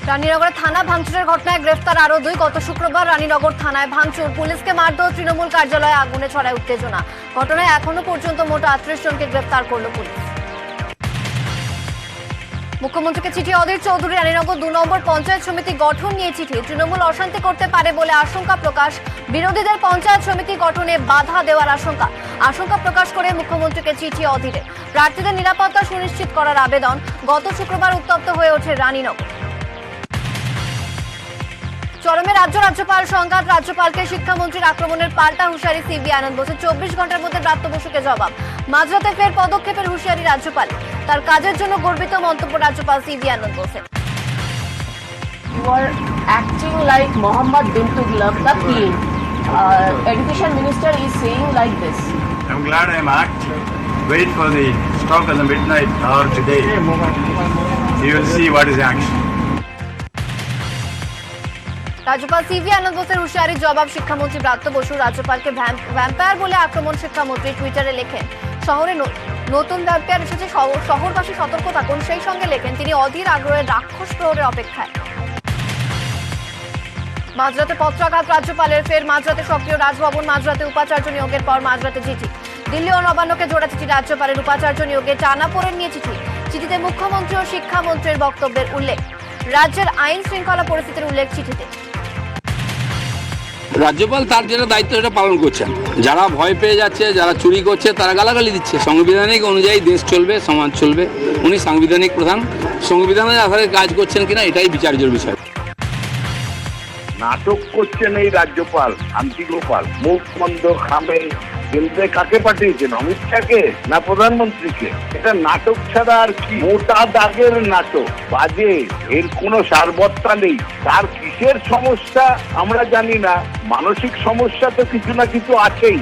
রানীনগরে থানা ভাঙচুরের ঘটনায় গ্রেফতার আরো 2। গত শুক্রবার রানীনগর থানায় ভাঙচুর, পুলিশকে মারধর, তৃণমূল কার্যালয়ে আগুনে ছড়ায় উত্তেজনা। ঘটনায় এখনো পর্যন্ত মোট 38 জনকে গ্রেফতার করল পুলিশ। মুখ্যমন্ত্রীকে চিঠি অধীর চৌধুরী, রানীনগর 2 নম্বর পঞ্চায়েত সমিতি গঠন নিয়ে চিঠি। তৃণমূল অশান্তি করতে পারে বলে আশঙ্কা প্রকাশ, বিরোধীদের পঞ্চায়েত সমিতি গঠনে বাধা দেওয়ার আশঙ্কা প্রকাশ করে মুখ্যমন্ত্রীকে চিঠি অধীরে। প্রার্থীদের নিরাপত্তা সুনিশ্চিত করার আবেদন। গত শুক্রবার উত্তপ্ত হয়ে ওঠে রানীনগর। চরমে রাজ্যপাল সংঘাত, রাজ্যপালকে শিক্ষামন্ত্রীর আক্রমণের পাল্টা হুঁশিয়ারি সিভি আনন্দ বোসের। 24 ঘন্টার মধ্যে ব্রাত্য বসুকে জবাব। মাঝরাতে ফের পদক্ষেপের হুঁশিয়ারি রাজ্যপাল। তার কাজের জন্য গর্বিত মন্তব্য রাজ্যপাল সিভি আনন্দ বোসের। You are acting like Mohammed bin Tughlaq, the king. Education minister is saying like this. I'm glad I'm acting. Wait for the stroke of the midnight hour today. You will see what is action. রাজ্যপাল CV আনন্দ বোসের হুঁশিয়ারির জবাব শিক্ষামন্ত্রী Bratya Basu. রাজ্যপালকে vampire বলে আক্রমণ, শিক্ষামন্ত্রী টুইটারে লেখেন শহরে নতুন ভ্যাম্পায়ার এসেছে, শহরবাসী সতর্ক থাকুন। সেই সঙ্গে লেখেন তিনি অধীর আগ্রহে রাক্ষস প্রহরের অপেক্ষায়। মাঝরাতে পত্রাঘাত রাজ্যপালের, ফের মাঝরাতে সক্রিয় রাজভবন। মাঝরাতে উপাচার্য নিয়োগের পর মাঝরাতে চিঠি। দিল্লি ও নবান্নকে জোড়া চিঠি রাজ্যপালের। উপাচার্য নিয়োগে টানাপোড়েন নিয়ে চিঠি। চিঠিতে মুখ্যমন্ত্রী ও শিক্ষামন্ত্রীর বক্তব্যের উল্লেখ। রাজ্যের আইন শৃঙ্খলা পরিস্থিতির উল্লেখ চিঠিতে। রাজ্যপাল তার যেটা দায়িত্ব সেটা পালন করছেন। যারা ভয় পেয়ে যাচ্ছে, যারা চুরি করছে, তারা গালাগালি দিচ্ছে। সাংবিধানিক অনুযায়ী দেশ চলবে, সমাজ চলবে। উনি সাংবিধানিক প্রধান, সংবিধানের আধারে কাজ করছেন কিনা এটাই বিচার্যের বিষয়। নাটক করছেন এই রাজ্যপাল শান্তিগোপাল। মুখ বন্ধ খামে কেন্দ্রে কাকে পাঠিয়েছেন? অমিত শাহকে না প্রধানমন্ত্রীকে? এটা নাটক ছাড়া আর কি? মোটা দাগের নাটক, বাজে, এর কোনো সারবত্তা নেই। তার কিসের সমস্যা আমরা জানি না, মানসিক সমস্যা তো কিছু না কিছু আছেই।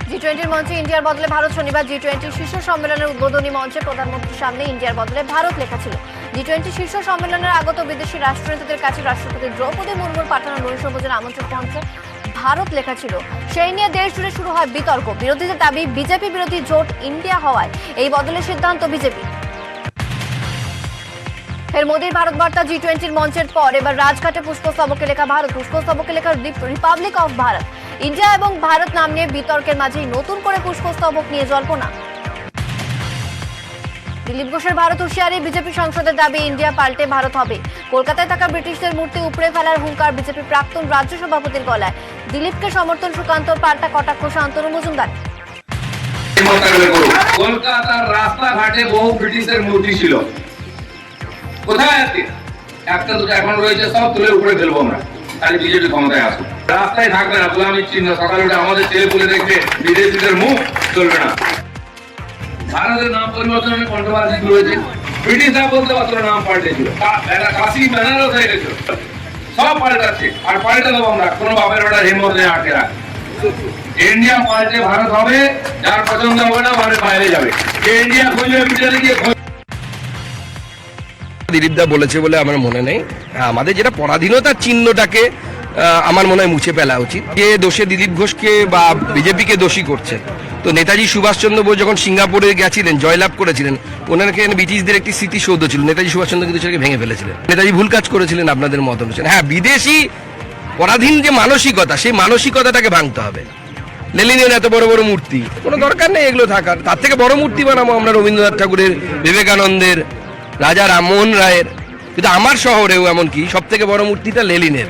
জি20 মঞ্চে ইন্ডিয়ার বদলে ভারত। শনিবার জি20 শীর্ষ সম্মেলনের উদ্বোধনী মঞ্চে প্রধানমন্ত্রীর সামনে ইন্ডিয়ার বদলে ভারত লেখা ছিল। জি20 শীর্ষ সম্মেলনের আগত বিদেশি রাষ্ট্রনেতাদের কাছে রাষ্ট্রপতি দ্রৌপদী মুর্মুর পাঠানো নৈশভোজের আমন্ত্রণ মঞ্চে ভারত লেখা ছিল। সেই নিয়ে দেশ জুড়ে শুরু হয় বিতর্ক। বিরোধীদের দাবি বিজেপি বিরোধী জোট ইন্ডিয়া হওয়ায় এই বদলের সিদ্ধান্ত বিজেপি। এর মোদীর ভারত বার্তা জি20 মঞ্চের পর এবার রাজঘাটে পুষ্পস্তবকে লেখা ভারত। পুষ্পস্তবকে লেখা রিপাবলিক অফ ভারত। ইন্ডিয়া এবং ভারত নাম নিয়ে বিতর্কের মাঝেই নতুন করে পুষ্পস্তবক নিয়ে জল্পনা। দিলীপ ঘোষের ভারত হুঁশিয়ারি, বিজেপি সংসদের দাবি ইন্ডিয়া পাল্টে ভারত হবে। কলকাতায় থাকা ব্রিটিশদের মূর্তি উপড়ে ফেলার হুঙ্কার বিজেপি প্রাক্তন রাজ্য সভাপতির গলায়। দিলীপকে সমর্থন সুকান্তর, পাল্টা কটাক্ষ শান্তনু মজুমদার। কলকাতার রাস্তাঘাটে বহু ব্রিটিশের মূর্তি ছিল, কোথায় আছে? একটা দুটো এখন রয়েছে, সব তুলে উপরে ফেলবো আমরা, তাহলে বিজেপি ক্ষমতায় আসুন। রাস্তায় থাকবে না গোলামির চিহ্ন, সকালে উঠে আমাদের ছেলে পুলে দেখবে, বিদেশিদের মুখ চলবে না। ভারতের নাম পরিবর্তনের কন্ট্রোভার্সি রয়েছে, ব্রিটিশরা বলতে পারতো নাম পাল্টেছিল, কাশি বেনারস হয়ে গেছিল, সব পাল্টাচ্ছে আর পাল্টে দেবো আমরা। কোনো বাপের বেটা হিম্মত নেই আটকে রাখ। ইন্ডিয়া পাল্টে ভারত হবে, যার পছন্দ হবে না মানে বাইরে যাবে। ইন্ডিয়া খুঁজবে ব্রিটেনে গিয়ে। দিলীপদা বলেছে বলে আমার মনে নেই। আমাদের যেটা পরাধীনতার চিহ্নটাকে আমার মনে হয় মুছে ফেলা উচিত। যে দোষে দিলীপ ঘোষকে বা বিজেপিকে দোষী করছে, তো নেতাজি সুভাষচন্দ্র বোস যখন সিঙ্গাপুরে গেছিলেন, জয়লাভ করেছিলেন, ওনাকে ব্রিটিশদের একটি স্মৃতিসৌধ ছিল, নেতাজি সুভাষচন্দ্র কিন্তু সেটাকে ভেঙে ফেলেছিলেন। নেতাজি ভুল কাজ করেছিলেন আপনাদের মত অনুসারে। হ্যাঁ, বিদেশি পরাধীন যে মানসিকতা, সেই মানসিকতাটাকে ভাঙতে হবে। লেনিনের এত বড় বড় মূর্তি, কোনো দরকার নেই এগুলো থাকার। তার থেকে বড় মূর্তি বানাবো আমরা রবীন্দ্রনাথ ঠাকুরের, বিবেকানন্দের, রাজা রামমোহন রায়ের। কিন্তু আমার শহরেও এমনকি সব থেকে বড় মূর্তিটা লেনিনের,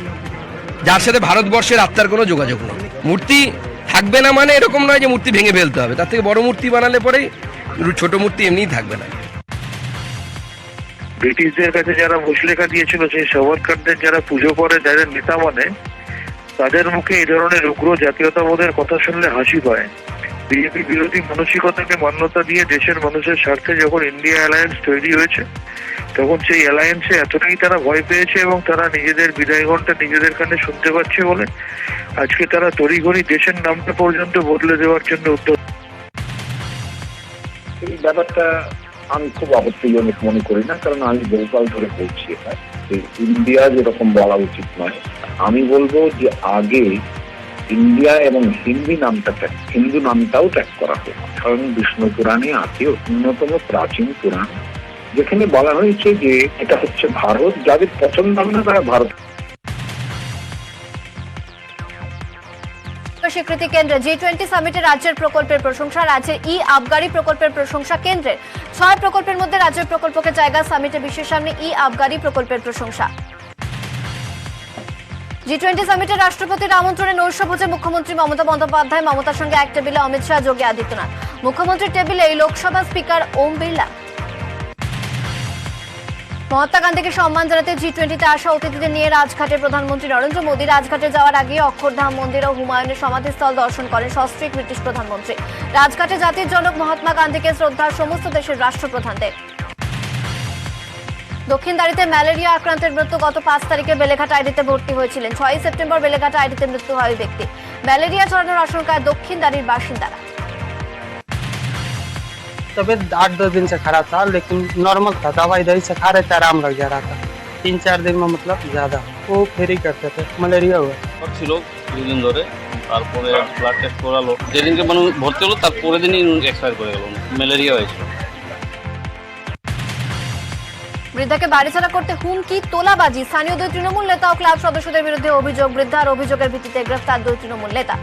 যার সাথে ভারতবর্ষের আত্মার কোনো যোগাযোগ নেই। মূর্তি থাকবে না মানে এরকম নয় যে মূর্তি ভেঙে ফেলতে হবে। তার থেকে বড় মূর্তি বানালে পরেই ছোট মূর্তি এমনিই থাকবে না। ব্রিটিশদের কাছে যারা মুচলেখা দিয়েছিল, সেই সাভারকারদের যারা পুজো করে, যাদের নেতা মানে, তাদের মুখে এই ধরনের উগ্র জাতীয়তাবোধের কথা শুনলে হাসি পায়। বিজেপি বিরোধী মানসিকতাকে মান্যতা দিয়ে দেশের মানুষের স্বার্থে যখন ইন্ডিয়া অ্যালায়েন্স তৈরি হয়েছে, তখন সেই অ্যালায়েন্সে এতটাই তারা ভয় পেয়েছে এবং তারা নিজেদের বিদায় ঘণ্টা নিজেদের কানে শুনতে পাচ্ছে বলে আজকে তারা তড়িঘড়ি দেশের নামটা পর্যন্ত বদলে দেওয়ার জন্য উদ্যোগ। এই ব্যাপারটা আমি খুব আপত্তিজনক মনে করি না, কারণ আমি বহুকাল ধরে বলছি এটা ইন্ডিয়া যেরকম বলা উচিত নয়। আমি বলবো যে আগে ইন্ডিয়া এবং হিন্দু নামটাও ত্যাগ করা হোক। কারণ বিষ্ণু পুরাণে আছে অন্যতম প্রাচীন পুরাণ যেখানে বলা হয়েছে যে এটা হচ্ছে ভারত, যাদের পছন্দ হবে না তারা ভারত। স্বীকৃতি কেন্দ্রে G20 সামিটে রাজ্যের প্রকল্পের প্রশংসা, রাজ্যের আবগারি প্রকল্পের প্রশংসা কেন্দ্রের। 6 প্রকল্পের মধ্যে রাজ্যের প্রকল্পকে জায়গা, সামিটে বিশ্বের সামনে আবগারি প্রকল্পের প্রশংসা। G20 সামিটের রাষ্ট্রপতির আমন্ত্রণে নৈশভোজে মুখ্যমন্ত্রী মমতা বন্দ্যোপাধ্যায়, মমতার সঙ্গে এক টেবিলে অমিত শাহ, যোগী আদিত্যনাথ। মুখ্যমন্ত্রীর টেবিলে লোকসভা স্পিকার ওম বিড়লা। মহাত্মা গান্ধীকে সম্মান জানাতে G20-তে আসা অতিথিদের নিয়ে রাজঘাটে প্রধানমন্ত্রী নরেন্দ্র মোদী। রাজঘাটে যাওয়ার আগে অক্ষরধাম মন্দির ও হুমায়ুনের সমাধিস্থল দর্শন করেন সস্ত্রীক ব্রিটিশ প্রধানমন্ত্রী। রাজঘাটে জাতির জনক মহাত্মা গান্ধীকে শ্রদ্ধার সমস্ত দেশের রাষ্ট্রপ্রধানদের। দক্ষিণদারিতে ম্যালেরিয়া আক্রান্তের মৃত্যু। গত 5 তারিখে বেলেঘাটা আইডিতে ভর্তি হয়েছিলেন। 6 সেপ্টেম্বর বেলেঘাটা আইডিতে মৃত্যু হয় ওই ব্যক্তি। ম্যালেরিয়া ছড়ানোর আশঙ্কায় দক্ষিণদারির বাসিন্দারা। तबीयत 8-10 दिन से खराब था, लेकिन नॉर्मल था। दवाई दही से खा रहे थे, आराम लग जा रहा था। 3-4 दिन में मतलब ज्यादा वो फेरी करते थे, मलेरिया हुआ ছিল দুদিন ধরে। তারপরে ব্লাড টেস্ট করালো, যেদিনকে মানুষ ভর্তি হলো তার পরের দিনই এক্সপায়ার করে গেল, ম্যালেরিয়া হয়েছিল। বৃদ্ধাকে বাড়ি ছাড়া করতে হুমকি, তোলাবাজি। স্থানীয় 2 তৃণমূল নেতা ও ক্লাব সদস্যদের বিরুদ্ধে অভিযোগ। বৃদ্ধার অভিযোগের ভিত্তিতে গ্রেফতার 2 তৃণমূল নেতা।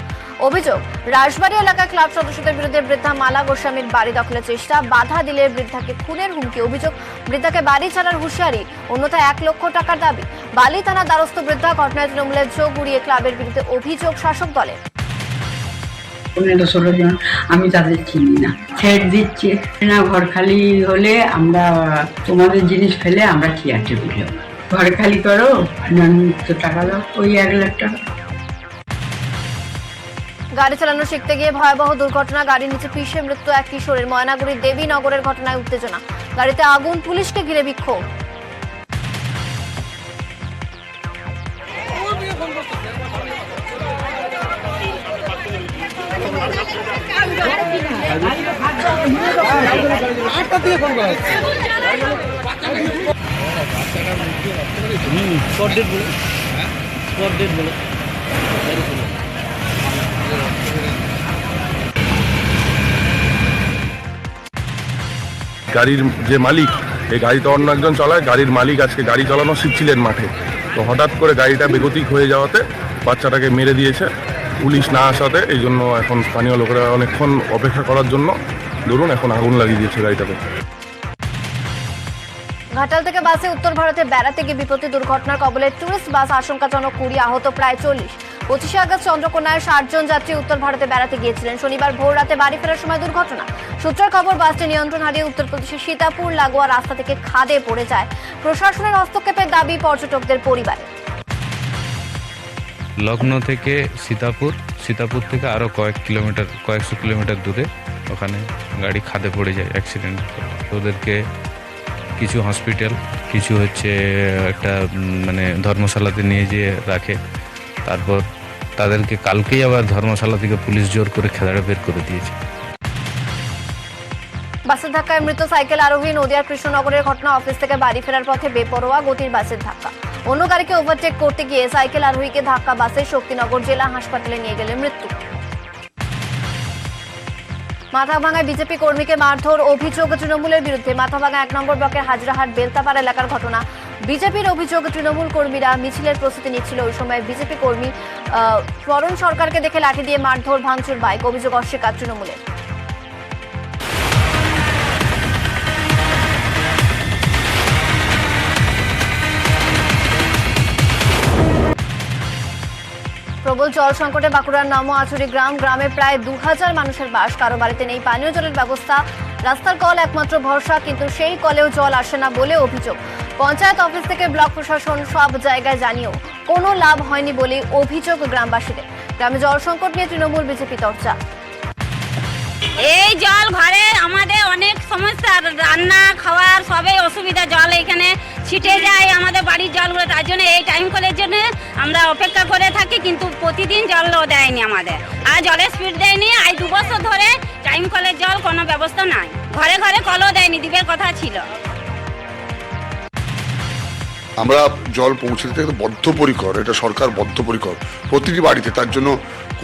অভিযোগ, রাজবাড়ী এলাকায় ক্লাব সদস্যদের বিরুদ্ধে বৃদ্ধা মালা গোস্বামীর বাড়ি দখলের চেষ্টা, বাধা দিলে বৃদ্ধাকে খুনের হুমকি। অভিযোগ, বৃদ্ধাকে বাড়ি ছাড়ার হুঁশিয়ারি, অন্যথায় 1 লক্ষ টাকার দাবি। বালি থানার দ্বারস্থ বৃদ্ধা। ঘটনায় তৃণমূলের চোখ উড়িয়ে ক্লাবের বিরুদ্ধে অভিযোগ শাসক দলের। 15-16 জন, আমি তাদের চিনি না। থ্রেট দিচ্ছে না, ঘর খালি হলে আমরা তোমাদের জিনিস ফেলে আমরা চেয়ার টেবিল হবো, ঘর খালি করো, তো টাকা দাও, ওই 1 লাখ টাকা। গাড়ি চালানো শিখতে গিয়ে ভয়াবহ দুর্ঘটনা, গাড়ির নিচে পিষে মৃত্যু এক কিশোরের। ময়নাগুড়ির দেবীনগরের ঘটনায় উত্তেজনা, গাড়িতে আগুন, পুলিশকে ঘিরে বিক্ষোভ। গাড়ির যে মালিক, এই গাড়িটা অন্য একজন চালায়, গাড়ির মালিক আজকে গাড়ি চালানো শিখছিলেন মাঠে, তো হঠাৎ করে গাড়িটা বেগতিক হয়ে যাওয়াতে বাচ্চাটাকে মেরে দিয়েছে। পুলিশ না আসাতে এই জন্য এখন স্থানীয় লোকেরা অনেকক্ষণ অপেক্ষা করার জন্য ধরুন এখন আগুন লাগিয়ে দিয়েছে গাড়িটাকে। ঘাটাল থেকে বাসে উত্তর ভারতে বেড়াতে গিয়ে বিপত্তি, দুর্ঘটনার কবলে টুরিস্ট বাস, আশঙ্কাজনক 20, আহত প্রায় 40। 25 আগস্ট চন্দ্রকোনায় 60 জন যাত্রী উত্তর ভারতে বেড়াতে গিয়েছিলেন। শনিবার ভোর রাতে বাড়ি ফেরার সময় দুর্ঘটনা। সূত্রের খবর, বাসটি নিয়ন্ত্রণ হারিয়ে উত্তরপ্রদেশের সীতাপুর লাগোয়া রাস্তা থেকে খাদে পড়ে যায়। প্রশাসনের হস্তক্ষেপের দাবি পর্যটকদের পরিবারে। লখনৌ থেকে সীতাপুর থেকে আরো কয়েকশো কিলোমিটার দূরে ওখানে গাড়ি খাদে পড়ে যায় অ্যাক্সিডেন্ট। ওদেরকে কিছু হসপিটাল, কিছু হচ্ছে একটা মানে ধর্মশালাতে নিয়ে যেয়ে রাখে। তারপর তাদেরকে কালকেই আবার ধর্মশালা থেকে পুলিশ জোর করে খেলাড়ে বের করে দিয়েছে। বাসের ধাক্কায় মৃত সাইকেল আরোহী। নদিয়ার কৃষ্ণনগরের ঘটনা। অফিস থেকে বাড়ি ফেরার পথে বেপরোয়া গতির বাসের ধাক্কা। অন্য গাড়িকে ওভারটেক করতে গিয়ে সাইকেল আরোহীকে ধাক্কা বাসে শক্তিনগর জেলা হাসপাতালে নিয়ে গেলে মৃত্যু। মাথাভাঙায় বিজেপি কর্মীকে মারধর, অভিযোগ তৃণমূলের বিরুদ্ধে। মাথাভাঙা 1 নম্বর ব্লকের হাজরাহাট বেলতাপাড়া এলাকার ঘটনা। বিজেপির অভিযোগ, তৃণমূল কর্মীরা মিছিলের প্রস্তুতি নিচ্ছিল। ওই সময় বিজেপি কর্মী ফরন সরকারকে দেখে লাঠি দিয়ে মারধর, ভাঙচুর বাইক। অভিযোগ অস্বীকার তৃণমূলের। প্রবল জল সংকটে বাঁকুড়ার নামোয়াছড়ি গ্রামে প্রায় 2000 মানুষের বাস। কারো বাড়িতে নেই পানীয় জলের ব্যবস্থা। রাস্তার কল একমাত্র ভরসা, কিন্তু সেই কলেও জল আসে না বলে অভিযোগ। পঞ্চায়েত অফিস থেকে ব্লক প্রশাসন সব জায়গায় জানিয়েও কোনো লাভ হয়নি বলে অভিযোগ গ্রামবাসীদের। গ্রামে জল সংকট নিয়ে তৃণমূল বিজেপি চর্চা। এই জল ঘরে আমাদের অনেক সমস্যা, রান্না খাওয়ার সবই অসুবিধা। জল এখানে ছিটে যায় আমাদের বাড়ির জলগুলো, তার জন্য এই টাইম কলের জন্য আমরা অপেক্ষা করে থাকি, কিন্তু প্রতিদিন জল দেয়নি আমাদের। আর জলের স্পিড দেয়নি। আজ 2 বছর ধরে টাইম কলের জল কোনো ব্যবস্থা নাই। ঘরে ঘরে কলও দেয়নি, দিবের কথা ছিল। আমরা জল পৌঁছে দিতে বদ্ধপরিকর, এটা সরকার বদ্ধপরিকর প্রতিটি বাড়িতে। তার জন্য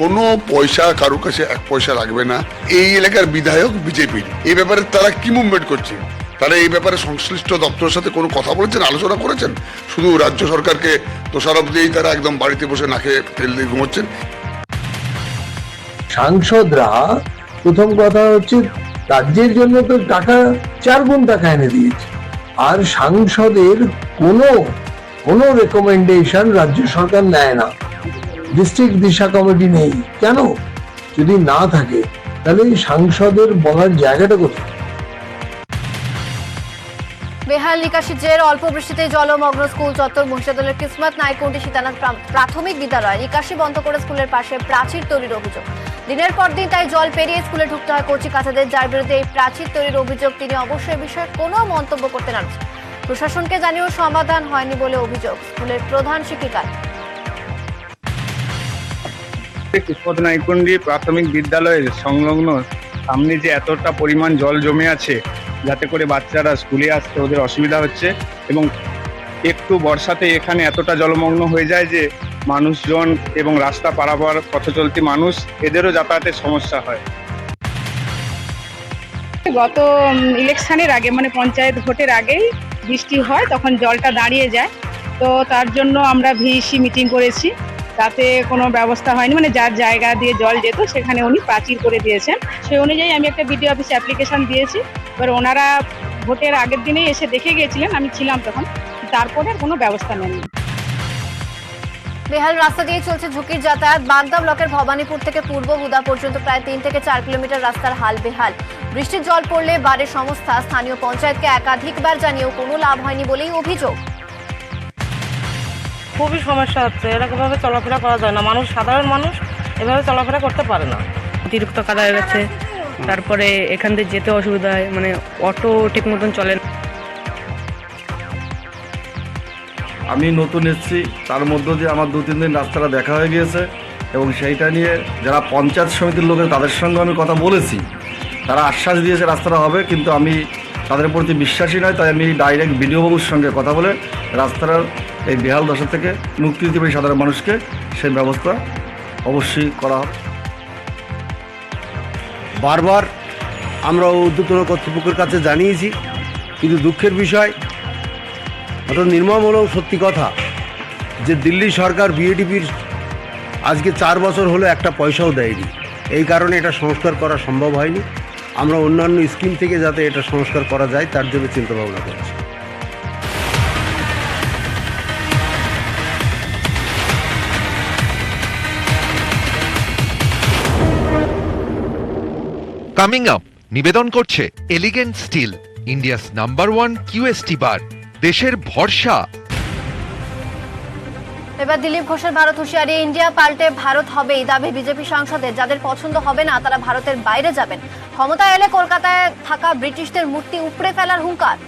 কোনো পয়সা কারোর কাছে 1 পয়সা লাগবে না। এই এলাকার বিধায়ক বিজেপির, এই ব্যাপারে তারা কি মুভমেন্ট করছে তাহলে এই ব্যাপারে সংশ্লিষ্ট দপ্তরের সাথে কোনো কথা বলেছেন, আলোচনা করেছেন? শুধু রাজ্য সরকারকে দোষারোপ দিয়েই তারা একদম বাড়িতে বসে নাকে তেল দিয়ে ঘুমোচ্ছেন। সাংসদরা প্রথম কথা হচ্ছে রাজ্যের জন্য তো টাকা 4 গুণ টাকা এনে দিয়েছে, আর সাংসদের কোনো রেকমেন্ডেশন রাজ্য সরকার নেয় না। ডিস্ট্রিক্ট দিশা কমিটি নেই কেন? যদি না থাকে তাহলে সাংসদের বলার জায়গাটা কোথায়? বেহাল নিকাশি জের অল্প বৃষ্টিতে জলমগ্ন স্কুল চত্বর। মহিষাদলের কিসমত নাইকুণ্ডি সীতানাথ প্রাথমিক বিদ্যালয় নিকাশি বন্ধ করে স্কুলের পাশে প্রাচীর তৈরির অভিযোগ। দিনের পর দিন তাই জল পেরিয়ে স্কুলে ঢুকতে হয় কচি কাচাদের, যার বিরুদ্ধে এই প্রাচীর তৈরির অভিযোগ। তিনি অবশ্যই বিষয়ে কোনো মন্তব্য করতে না। প্রশাসনকে জানিয়েও সমাধান হয়নি বলে অভিযোগ স্কুলের প্রধান শিক্ষিকা। কিসমত নাইকুণ্ডি প্রাথমিক বিদ্যালয়ের সংলগ্ন সামনে যে এতটা পরিমাণ জল জমে আছে, যাতে করে বাচ্চারা স্কুলে আসতে ওদের অসুবিধা হচ্ছে, এবং একটু বর্ষাতে এখানে এতটা জলমগ্ন হয়ে যায় যে মানুষজন এবং রাস্তা পারাপার পথচলতি মানুষ এদেরও যাতায়াতের সমস্যা হয়। গত ইলেকশনের আগে মানে পঞ্চায়েত ভোটের আগেই বৃষ্টি হয়, তখন জলটা দাঁড়িয়ে যায়। তো তার জন্য আমরা ভিসি মিটিং করেছি, তাতে কোনো ব্যবস্থা হয়নি। মানে যার জায়গা দিয়ে জল যেত সেখানে উনি প্রাচীর করে দিয়েছেন। সেই অনুযায়ী আমি একটা বিডিও অফিসে অ্যাপ্লিকেশন দিয়েছি। এবার ওনারা ভোটের আগের দিনেই এসে দেখে গিয়েছিলেন, আমি ছিলাম তখন, তারপরে কোনো ব্যবস্থা নেননি। বেহাল রাস্তা দিয়ে চলছে ঝুঁকির যাতায়াত। বাগদা ব্লকের ভবানীপুর থেকে পূর্ব হুদা পর্যন্ত প্রায় 3 থেকে 4 কিলোমিটার রাস্তার হাল বেহাল। বৃষ্টির জল পড়লে বাড়ে সংস্থা। স্থানীয় পঞ্চায়েতকে একাধিকবার জানিয়েও কোনো লাভ হয়নি বলেই অভিযোগ। খুবই সমস্যা হচ্ছে, এরকমভাবে চলাফেরা করা যায় না। সাধারণ মানুষ এভাবে চলাফেরা করতে পারে না। অতিরিক্ত কাদা হয়ে গেছে, তারপরে এখান থেকে যেতে অসুবিধা হয়, মানে অটো ঠিক মতন চলে না। আমি নতুন এসেছি, তার মধ্য দিয়ে আমার 2-3 দিন রাস্তাটা দেখা হয়ে গিয়েছে, এবং সেইটা নিয়ে যারা পঞ্চায়েত সমিতির লোকের তাদের সঙ্গে আমি কথা বলেছি। তারা আশ্বাস দিয়েছে রাস্তাটা হবে, কিন্তু আমি তাদের প্রতি বিশ্বাসী নয়। তাই আমি ডাইরেক্ট বিডিও বাবুর সঙ্গে কথা বলে রাস্তাটার এই বেহাল দশা থেকে মুক্তি দিতে পারি সাধারণ মানুষকে, সেই ব্যবস্থা অবশ্যই করা হবে। বারবার আমরা ঊর্ধ্বতন কর্তৃপক্ষের কাছে জানিয়েছি, কিন্তু দুঃখের বিষয়, অত নির্মম হলেও সত্যি কথা, যে দিল্লি সরকার বিএডিপির আজকে 4 বছর হলো একটা পয়সাও দেয়নি। এই কারণে এটা সংস্কার করা সম্ভব হয়নি। আমরা অন্যান্য স্কিম থেকে যাতে এটা সংস্কার করা যায় তার জন্য চিন্তাভাবনা করছি। কামিং আপ নিবেদন করছে elegant steel, India's number 1 QST bar, দেশের ভরসা। এবার দিলীপ ঘোষের ভারত হুঁশিয়ারি। ইন্ডিয়া পাল্টে ভারত হবেই দাবি বিজেপি সাংসদের। যাদের পছন্দ হবে না তারা ভারতের বাইরে যাবেন। ক্ষমতায় এলে কলকাতায় থাকা ব্রিটিশদের মূর্তি উপড়ে ফেলার হুঙ্কার।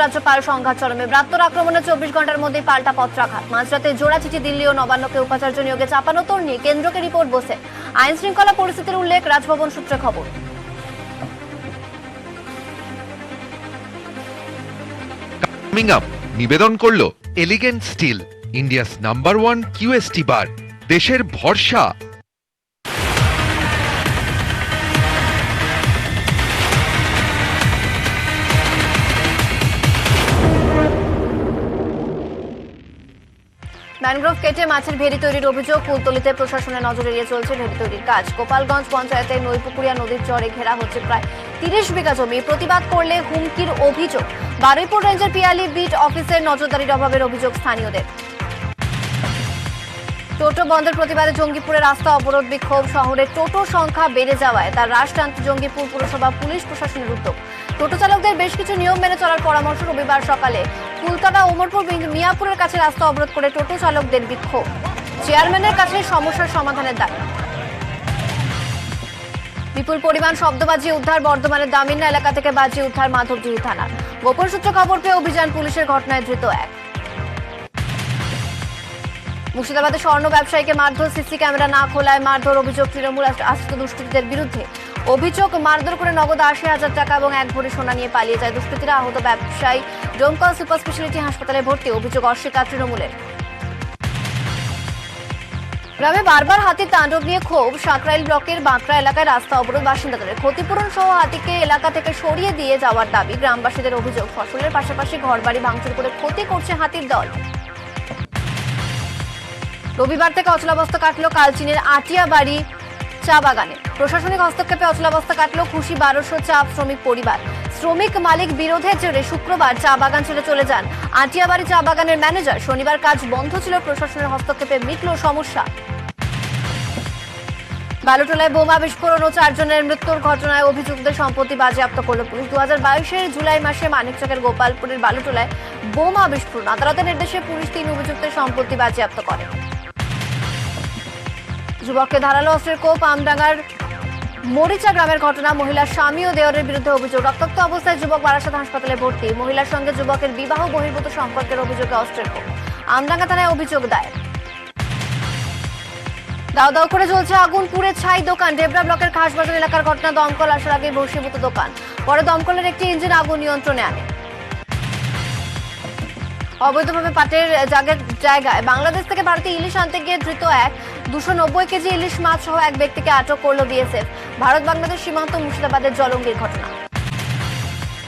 রাজ্যপাল সংঘাত চরমে। ব্রাত্য আক্রমণে 24 ঘন্টার মধ্যে পাল্টা পত্রাঘাত। মাঝরাতে জোড়া চিঠি দিল্লি ও নবান্নকে উপাচার্য নিয়োগে চাপানোতর নিয়ে কেন্দ্রকে রিপোর্ট বসে। আইন শৃঙ্খলা পরিস্থিতির উল্লেখ রাজভবন সূত্রে খবর। কামিং আপ নিবেদন করলো elegant steel, India's number 1 QST bar, দেশের ভরসা। ম্যানগ্রোভ কেটে মাছের ভেড়ি তৈরির অভিযোগ। কুলতলিতে প্রশাসনের নজর এড়িয়ে চলছে ভেড়ি তৈরির কাজ। গোপালগঞ্জ পঞ্চায়েতের নৈপুকুরিয়া নদীর চরে ঘেরা হচ্ছে প্রায় 30 বিঘা জমি। প্রতিবাদ করলে হুমকির অভিযোগ। বারুইপুর রেঞ্জের পিয়ালি বিট অফিসের নজরদারির অভাবের অভিযোগ স্থানীয়দের। টোটো বন্ধের প্রতিবাদে জঙ্গিপুরে রাস্তা অবরোধ বিক্ষোভ। শহরে টোটো সংখ্যা বেড়ে যাওয়ায় তার হ্রাস টানতে জঙ্গিপুর পুরসভা পুলিশ প্রশাসনের উদ্যোগ। টোটো চালকদের বেশ কিছু নিয়ম মেনে চলার পরামর্শ। রবিবার সকালে কুলতলা ওমরপুর মিয়াপুরের কাছে রাস্তা অবরোধ করে টোটো চালকদের বিক্ষোভ। চেয়ারম্যানের কাছে সমস্যার সমাধানের দাবি। বিপুল পরিমাণ শব্দ বাজিয়ে উদ্ধার বর্ধমানের দামিন্না এলাকা থেকে বাজিয়ে উদ্ধার মাধবডিহি থানার। গোপন সূত্রে খবর পেয়ে অভিযান পুলিশের, ঘটনায় ধৃত এক। মুর্শিদাবাদে স্বর্ণ ব্যবসায়ীকে মারধর, সিসি ক্যামেরা না খোলায় মারধর অভিযোগ তৃণমূল আশ্রিত দুষ্কৃতীদের বিরুদ্ধে। অভিযোগ, মারধর করে নগদ 80,000 টাকা এবং 1 ভরি সোনা নিয়ে পালিয়ে যায় দুষ্কৃতীরা। আহত ব্যবসায়ী ডোমকল সুপার স্পেশালিটি হাসপাতালে ভর্তি। অভিযোগ অস্বীকার তৃণমূলের। গ্রামে বারবার হাতির তাণ্ডব নিয়ে ক্ষোভ। সাঁকরাইল ব্লকের বাঁকড়া এলাকায় রাস্তা অবরোধ বাসিন্দাদের। ক্ষতিপূরণ সহ হাতিকে এলাকা থেকে সরিয়ে দিয়ে যাওয়ার দাবি গ্রামবাসীদের। অভিযোগ, ফসলের পাশাপাশি ঘরবাড়ি ভাঙচুর করে ক্ষতি করছে হাতির দল। রবিবার থেকে অচলাবস্থা কাটলো কালচিনের আটিয়াবাড়ি চা বাগানে। প্রশাসনিক হস্তক্ষেপে অচলাবস্থা কাটলো খুশি 1200 চা শ্রমিক পরিবার। শ্রমিক মালিক বিরোধের জেরে শুক্রবার চা বাগান ছেড়ে চলে যান আটিয়াবাড়ি চা বাগানের ম্যানেজার। শনিবার কাজ বন্ধ ছিল, প্রশাসনের হস্তক্ষেপে মিটল সমস্যা। বালুটোলায় বোমা বিস্ফোরণ ও 4 জনের মৃত্যুর ঘটনায় অভিযুক্তদের সম্পত্তি বাজেয়াপ্ত করল পুলিশ। 2022-এর জুলাই মাসে মানিকচকের গোপালপুরের বালুটোলায় বোমা বিস্ফোরণ। আদালতের নির্দেশে পুলিশ 3 অভিযুক্তের সম্পত্তি বাজেয়াপ্ত করে। যুবককে ধারালো অস্ত্রের কোপ। আমডাঙ্গার মরিচা গ্রামের ঘটনা। মহিলার স্বামী ও দেওরের বিরুদ্ধে অভিযোগ। রক্তাক্ত অবস্থায় যুবক বারাসাত হাসপাতালে ভর্তি। মহিলার সঙ্গে যুবকের বিবাহ বহির্ভূত সম্পর্কের অভিযোগে অস্ত্রের কোপ। আমডাঙ্গা থানায় অভিযোগ দায়ের। দাও দাও করে জ্বলছে আগুন, পুড়ে ছাই দোকান। ডেবরা ব্লকের খাসবাজার এলাকার ঘটনা। দমকল আসার আগে ভস্মীভূত দোকান, পরে দমকলের একটি ইঞ্জিন আগুন নিয়ন্ত্রণে আনে। অবৈধভাবে পাটের জায়গায় বাংলাদেশ থেকে ভারতে ইলিশ আনতে গিয়ে ধৃত 290 কেজি ইলিশ মাছ সহ এক ব্যক্তিকে আটক করল বিএসএফ। ভারত বাংলাদেশ সীমান্ত মুর্শিদাবাদের জলঙ্গির ঘটনা।